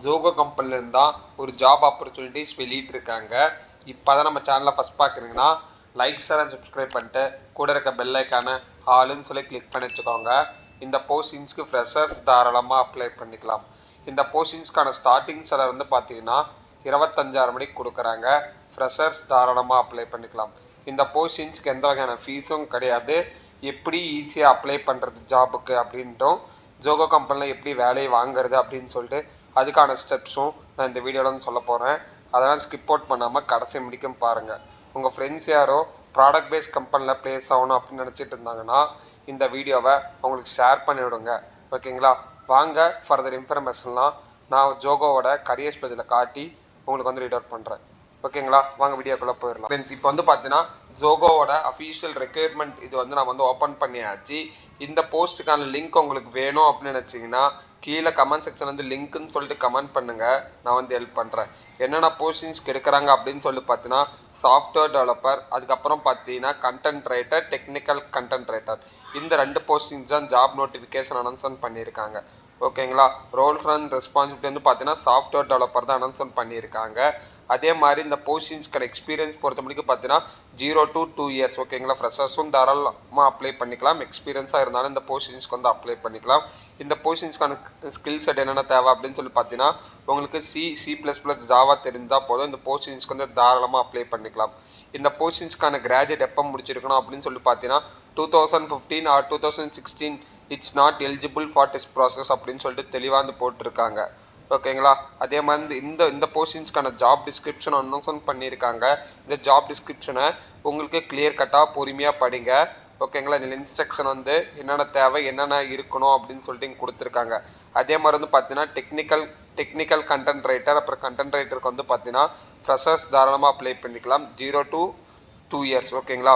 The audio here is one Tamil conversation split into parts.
ஜோகோ கம்பெனில இருந்தா ஒரு ஜாப் ஆப்பர்ச்சுனிட்டிஸ் வெளியிட்டிருக்காங்க. இப்போதான் நம்ம சேனலை ஃபர்ஸ்ட் பார்க்குறீங்கன்னா லைக் ஷேர் அண்ட் சப்ஸ்கிரைப் பண்ணிட்டு கூட இருக்க பெல் ஐக்கானை ஆளுன்னு சொல்லி கிளிக் பண்ணி வச்சுக்கோங்க. இந்த போஸ்டிங்ஸ்க்கு ஃப்ரெஷர்ஸ் தாராளமாக அப்ளை பண்ணிக்கலாம். இந்த போஸ்டிங்ஸ்க்கான ஸ்டார்டிங் சேலரி வந்து பார்த்தீங்கன்னா 25,000 மணிக்கு கொடுக்குறாங்க. ஃப்ரெஷர்ஸ் தாராளமாக அப்ளை பண்ணிக்கலாம். இந்த போஸ்டிங்ஸ்க்கு எந்த வகையான ஃபீஸும் கிடையாது. எப்படி ஈஸியாக அப்ளை பண்ணுறது ஜாபுக்கு அப்படின்ட்டும் ஜோகோ கம்பெனியில் எப்படி வேலையை வாங்குறது அப்படின்னு சொல்லிட்டு அதுக்கான ஸ்டெப்ஸும் நான் இந்த வீடியோவில் சொல்ல போகிறேன். அதனால் ஸ்கிப் அவுட் பண்ணாமல் கடைசி முடிக்கும் பாருங்கள். உங்கள் ஃப்ரெண்ட்ஸ் யாரோ ப்ராடக்ட் பேஸ்ட் கம்பெனியில் ப்ளேஸ் ஆகணும் அப்படின்னு நினச்சிட்டு இருந்தாங்கன்னா இந்த வீடியோவை அவங்களுக்கு ஷேர் பண்ணி விடுங்க. ஓகேங்களா? வாங்க ஃபர்தர் இன்ஃபர்மேஷன்லாம் நான் ஜோகோவோட கரியர்ஸ் பேஜில் காட்டி உங்களுக்கு வந்து ரீட் அவுட் பண்ணுறேன். ஓகேங்களா? வாங்க வீடியோக்குள்ளே போயிடலாம். ஃப்ரெண்ட்ஸ், இப்போ வந்து பார்த்தீங்கன்னா ஜோகோவோட அஃபீஷியல் ரெக்யர்மெண்ட் இது வந்து நான் வந்து ஓப்பன் பண்ணியாச்சு. இந்த போஸ்ட்டுக்கான லிங்க் உங்களுக்கு வேணும் அப்படின்னு நினச்சிங்கன்னா கீழே கமெண்ட் செக்ஷன் வந்து லிங்க்குன்னு சொல்லிட்டு கமெண்ட் பண்ணுங்கள். நான் வந்து ஹெல்ப் பண்ணுறேன். என்னென்ன போஸ்டிங்ஸ்க்கு எடுக்கிறாங்க அப்படின்னு சொல்லி பார்த்தீங்கன்னா சாஃப்ட்வேர் டெவலப்பர், அதுக்கப்புறம் பார்த்தீங்கன்னா content writer, technical content writer, இந்த 2 போஸ்டிங்ஸ் தான் ஜாப் நோட்டிஃபிகேஷன் அனௌன்ஸ்மெண்ட் பண்ணியிருக்காங்க. ஓகேங்களா? ரோல்ஸ் அண்ட் ரெஸ்பான்சிபிலிட்டி வந்து பார்த்தீங்கன்னா சாஃப்ட்வேர் டெவலப்பர் தான் அனௌன்ஸ்மெண்ட் பண்ணியிருக்காங்க. அதே மாதிரி இந்த போஸ்டிங்ஸ்க்கான எக்ஸ்பீரியன்ஸ் பொறுத்த முடிக்கும் பார்த்தீங்கன்னா 0 to 2 இயர்ஸ். ஓகேங்களா? ஃப்ரெஷர்ஸும் தாராளமாக அப்ளை பண்ணிக்கலாம். எக்ஸ்பீரியன்ஸாக இருந்தாலும் இந்த போஸ்டிங்ஸ்க்கு வந்து அப்ளை பண்ணிக்கலாம். இந்த போஸ்டிங்ஸ்க்கான ஸ்கில் செட் என்னென்ன தேவை அப்படின்னு சொல்லி பார்த்தீங்கன்னா உங்களுக்கு C++ ஜாவா தெரிஞ்சால் போதும். இந்த போஸ்டிங்ஸ்க்கு வந்து தாராளமாக அப்ளை பண்ணிக்கலாம். இந்த போஸ்டிங்ஸ்க்கான கிராஜுவேட் எப்போ முடிச்சிருக்கணும் அப்படின்னு சொல்லி பார்த்தீங்கன்னா 2015 or 2016 it's not eligible for test process அப்படின்னு சொல்லிட்டு தெளிவாக வந்து போட்டிருக்காங்க. ஓகேங்களா? அதே மாதிரி இந்த போஸ்டிங்ஸ்க்கான ஜாப் டிஸ்கிரிப்ஷன் அனௌன்ஸ் பண்ணியிருக்காங்க. இந்த ஜாப் டிஸ்கிரிப்ஷனை உங்களுக்கு கிளியர் கட்டாக பொறுமையாக படிங்க. ஓகேங்களா? இதில் இன்ஸ்ட்ரக்ஷன் வந்து என்னென்ன தேவை, என்னென்ன இருக்கணும் அப்படின்னு சொல்லிட்டு இங்கே கொடுத்துருக்காங்க. அதே மாதிரி வந்து பார்த்தீங்கன்னா டெக்னிக்கல் கண்டென்ட் ரைட்டர், அப்புறம் கண்டென்ட் ரைட்டருக்கு வந்து பார்த்தீங்கன்னா ஃப்ரெஷர்ஸ் தாராளமாக அப்ளை பண்ணிக்கலாம். 0 to 2 இயர்ஸ். ஓகேங்களா?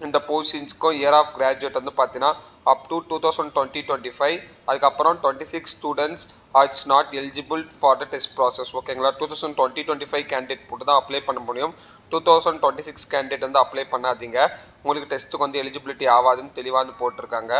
இந்த போஸ்டிங்ஸ்க்கும் இயர் ஆஃப் கிராஜுவேட் வந்து பார்த்தீங்கன்னா அப் டு 2020-25, அதுக்கப்புறம் 26 students it's not eligible for the test process. ஓகேங்களா? 2020-25 கேண்டிடேட் போட்டு தான் அப்ளை பண்ண முடியும். 2026 கேண்டிடேட் வந்து அப்ளை பண்ணாதீங்க. உங்களுக்கு டெஸ்ட்டுக்கு வந்து எலிஜிபிலிட்டி ஆகாதுன்னு தெளிவாக வந்து போட்டிருக்காங்க.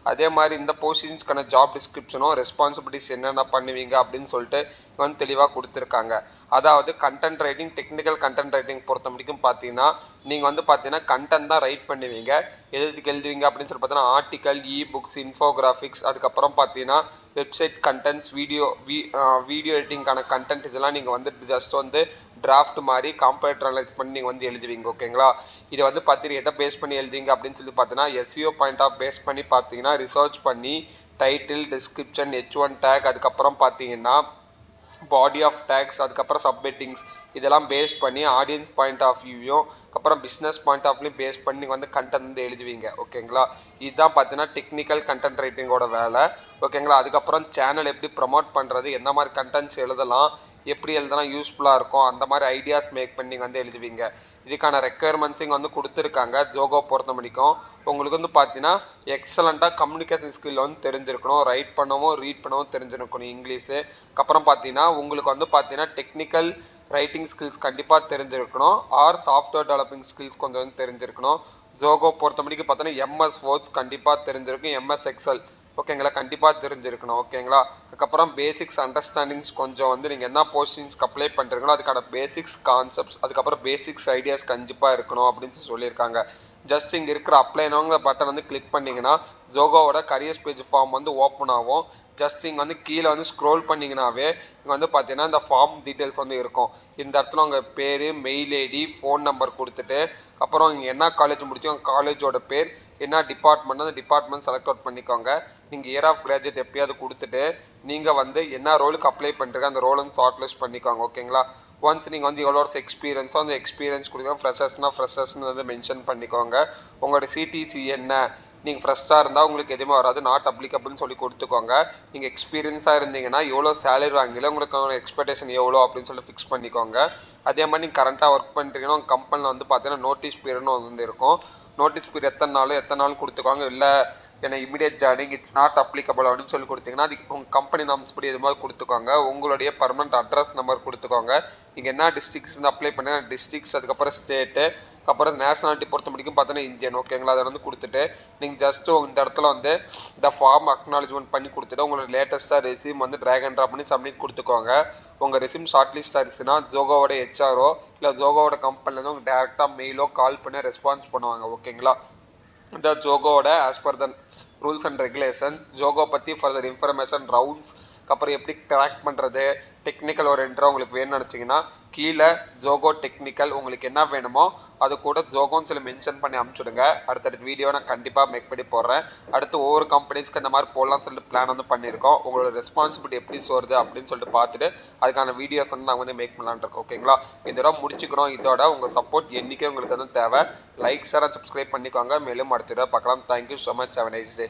அதே மாதிரி இந்த போஸ்டிங்ஸ்க்கான ஜாப் டிஸ்கிரிப்ஷனும் ரெஸ்பான்சிபிலிட்டிஸ் என்னென்ன பண்ணுவீங்க அப்படின்னு சொல்லிட்டு வந்து தெளிவாக கொடுத்துருக்காங்க. அதாவது content writing, technical content writing பொறுத்த முடிக்கும் பார்த்தீங்கன்னா நீங்கள் வந்து பார்த்தீங்கன்னா கண்டென்ட் தான் ரைட் பண்ணுவீங்க. எழுதுவீங்க அப்படின்னு சொல்லி பார்த்தீங்கன்னா ஆர்டிக்கல், புக்ஸ், இன்ஃபோகிராஃபிக்ஸ், அதுக்கப்புறம் பார்த்தீங்கன்னா வெப்சைட் கண்டென்ட்ஸ், வீடியோ எடிட்டிங்கான கண்டென்ட், இதெல்லாம் நீங்கள் வந்து ஜஸ்ட் வந்து டிராஃப்ட் மாதிரி கம்ப்யூட்டர் அனலைஸ் பண்ணி நீங்கள் வந்து எழுதுவீங்க. ஓகேங்களா? இதை வந்து பார்த்தீங்கன்னா எதை பேஸ் பண்ணி எழுதுவீங்க அப்படின்னு சொல்லி பார்த்தீங்கன்னா SEO பாயிண்ட் ஆஃப் பேஸ் பண்ணி பார்த்தீங்கன்னா ரிசர்ச் பண்ணி டைட்டில், டிஸ்கிரிப்ஷன், H1 டேக், அதுக்கப்புறம் பார்த்தீங்கன்னா பாடி ஆஃப் டேக்ஸ், அதுக்கப்புறம் சப்ஹெட்டிங்ஸ், இதெல்லாம் பேஸ் பண்ணி ஆடியன்ஸ் பாயிண்ட் ஆஃப் வியூவையும் அப்புறம் business point of view base பண்ணி வந்து கண்டென்ட் வந்து எழுதுவீங்க. ஓகேங்களா? இதுதான் பார்த்தீங்கன்னா டெக்னிக்கல் கண்டென்ட் ரைட்டிங்கோட வேலை. ஓகேங்களா? அதுக்கப்புறம் சேனல் எப்படி ப்ரமோட் பண்ணுறது, எந்த மாதிரி கண்டென்ட்ஸ் எழுதலாம், எப்படி எழுதுனா யூஸ்ஃபுல்லாக இருக்கும், அந்த மாதிரி ஐடியாஸ் மேக் பண்ணி வந்து எழுதுவீங்க. இதுக்கான ரெக்குயர்மெண்ட்ஸிங் வந்து கொடுத்துருக்காங்க. ஜோகோ பொறுத்த முடிக்கும் உங்களுக்கு வந்து பார்த்தீங்கன்னா எக்ஸலண்ட்டாக கம்யூனிகேஷன் ஸ்கில் வந்து தெரிஞ்சிருக்கணும். ரைட் பண்ணவும் ரீட் பண்ணவும் தெரிஞ்சிருக்கணும் இங்கிலீஷு. அதுக்கப்புறம் பார்த்தீங்கன்னா உங்களுக்கு வந்து பார்த்தீங்கன்னா டெக்னிக்கல் ரைட்டிங் ஸ்கில்ஸ் கண்டிப்பாக தெரிஞ்சிருக்கணும். ஆர் சாஃப்ட்வேர் டெவலப்பிங் ஸ்கில்ஸ் கொஞ்சம் வந்து தெரிஞ்சிருக்கணும். ஜோகோ பொறுத்த முடிக்கும் பார்த்தீங்கன்னா MS வேர்ட்ஸ் கண்டிப்பாக தெரிஞ்சிருக்கும். MS எக்ஸல் ஓகேங்களா கண்டிப்பாக தெரிஞ்சிருக்கணும். ஓகேங்களா? அதுக்கப்புறம் பேசிக்ஸ் அண்டர்ஸ்டாண்டிங்ஸ் கொஞ்சம் வந்து நீங்கள் என்ன போஸ்டிங்ஸ்க்கு அப்ளை பண்ணுறீங்களோ அதுக்கான பேசிக்ஸ் கான்செப்ட்ஸ், அதுக்கப்புறம் பேசிக்ஸ் ஐடியாஸ் கண்டிப்பாக இருக்கணும் அப்படின்னு சொல்லியிருக்காங்க. ஜஸ்ட் இங்கே இருக்கிற அப்ளைனவங்க பட்டன் வந்து கிளிக் பண்ணிங்கன்னா ஜோகோவோட கரியர்ஸ் பேஜ் ஃபார்ம் வந்து ஓப்பன் ஆகும். ஜஸ்ட் இங்கே வந்து கீழே வந்து ஸ்க்ரோல் பண்ணிங்கனாவே இங்கே வந்து பார்த்தீங்கன்னா இந்த ஃபார்ம் டீட்டெயில்ஸ் வந்து இருக்கும். இந்த இடத்துல உங்கள் பேர், மெயில் ஐடி, ஃபோன் நம்பர் கொடுத்துட்டு அப்புறம் இங்கே என்ன காலேஜ் முடிச்சோ காலேஜோட பேர், என்ன டிபார்ட்மெண்ட், அந்த டிபார்ட்மெண்ட் செலக்ட் அவுட் பண்ணிக்கோங்க. நீங்கள் இயர் ஆஃப் கிராஜுவேட் எப்பயாவது கொடுத்துட்டு நீங்கள் வந்து என்ன ரோலுக்கு அப்ளை பண்ணுறீங்க அந்த ரோல் வந்து ஷார்ட் லிஸ்ட் பண்ணிக்கோங்க. ஓகேங்களா? ஒன்ஸ் நீங்கள் வந்து எவ்வளோ வருஷம் எக்ஸ்பீரியன்ஸோ அந்த எக்ஸ்பீரியன்ஸ் கொடுங்க. ஃப்ரெஷர்ஸ்னு வந்து மென்ஷன் பண்ணிக்கோங்க. உங்களோட CTC என்ன, நீங்கள் ஃப்ரெஷ்ஷாக இருந்தால் உங்களுக்கு எதுவுமே வராது, நாட் அப்ளிகபிள்னு சொல்லி கொடுத்துக்கோங்க. நீங்கள் எக்ஸ்பீரியன்ஸாக இருந்தீங்கன்னா எவ்வளோ சேலரி வாங்கல, உங்களுக்கு எக்ஸ்பெக்டேஷன் எவ்வளோ அப்படின்னு சொல்லி ஃபிக்ஸ் பண்ணிக்கோங்க. அதே மாதிரி நீங்கள் கரண்ட்டாக ஒர்க் பண்ணுறீங்கன்னா உங்கள் கம்பெனியில் வந்து பார்த்தீங்கன்னா நோட்டீஸ் பீரியட்னு வந்து இருக்கும். நோட்டீஸ் பீரியட் எத்தனை நாள் கொடுத்துக்கோங்க. இல்லை ஏன்னா immediate joining it's not applicable அப்படின்னு சொல்லி கொடுத்தீங்கன்னா அதுக்கு உங்கள் கம்பெனி நாம்ஸ் படி இது மாதிரி கொடுத்துக்கோங்க. உங்களுடைய பர்மனெண்ட் அட்ரஸ் நம்பர் கொடுத்துக்கோங்க. நீங்கள் என்ன டிஸ்ட்ரிக்ஸ் வந்து அப்ளை பண்ணுங்க டிஸ்ட்ரிக்ஸ், அதுக்கப்புறம் ஸ்டேட்டு, அப்புறம் நேஷனாலிட்டி பொறுத்த முடிக்கும் பார்த்தீங்கன்னா இந்தியன். ஓகேங்களா, அதை வந்து கொடுத்துட்டு நீங்கள் ஜஸ்ட்டு இந்த இடத்துல வந்து இந்த ஃபார்ம் அக்னாலஜ்மெண்ட் பண்ணி கொடுத்துட்டு உங்களோட லேட்டஸ்ட்டாக ரெசியூம் வந்து ட்ராக் அண்ட் ட்ராப் பண்ணி சப்மிட் கொடுத்துக்கோங்க. உங்கள் ரெசியூம் ஷார்ட் லிஸ்ட் ஆயிடுச்சுன்னா ஜோகோவோட ஹெச்ஆரோ இல்லை ஜோகோவோட கம்பெனிலேருந்து உங்களுக்கு டேரெக்டாக மெயிலோ கால் பண்ணி ரெஸ்பான்ஸ் பண்ணுவாங்க. ஓகேங்களா, இந்த ஜோகோவோட as per the rules and regulations Zoho பற்றி ஃபர்தர் இன்ஃபர்மேஷன் ரவுண்ட்ஸ் அப்புறம் எப்படி ட்ராக் பண்ணுறது டெக்னிக்கல் ஓரியன்டாக உங்களுக்கு வேணும்னு நினச்சிங்கன்னா கீழே ஜோகோ டெக்னிக்கல் உங்களுக்கு என்ன வேணுமோ அது கூட ஜோகோன்னு சொல்லி மென்ஷன் பண்ணி அனுப்பிச்சுடுங்க. அடுத்தடுத்த வீடியோ நான் கண்டிப்பாக மேக் பண்ணி போடுறேன். அடுத்து ஒவ்வொரு கம்பெனிஸ்க்கு இந்த மாதிரி போடலாம்னு சொல்லிட்டு பிளான் வந்து பண்ணியிருக்கோம். உங்களோட ரெஸ்பான்சிபிலிட்டி எப்படி வருது அப்படின்னு சொல்லிட்டு பார்த்துட்டு அதுக்கான வீடியோஸ் வந்து நாங்கள் வந்து மேக் பண்ணலான்னு இருக்கோம். ஓகேங்களா, இதோட முடிச்சுக்கிறோம். இதோட உங்கள் சப்போர்ட் என்றைக்கே உங்களுக்கு வந்து தேவை. லைக் ஷேர் அண்ட் சப்ஸ்கிரைப் பண்ணிக்கோங்க. மேலும் அடுத்த வீடியோ பார்க்கலாம். Thank you so much. Have a nice day.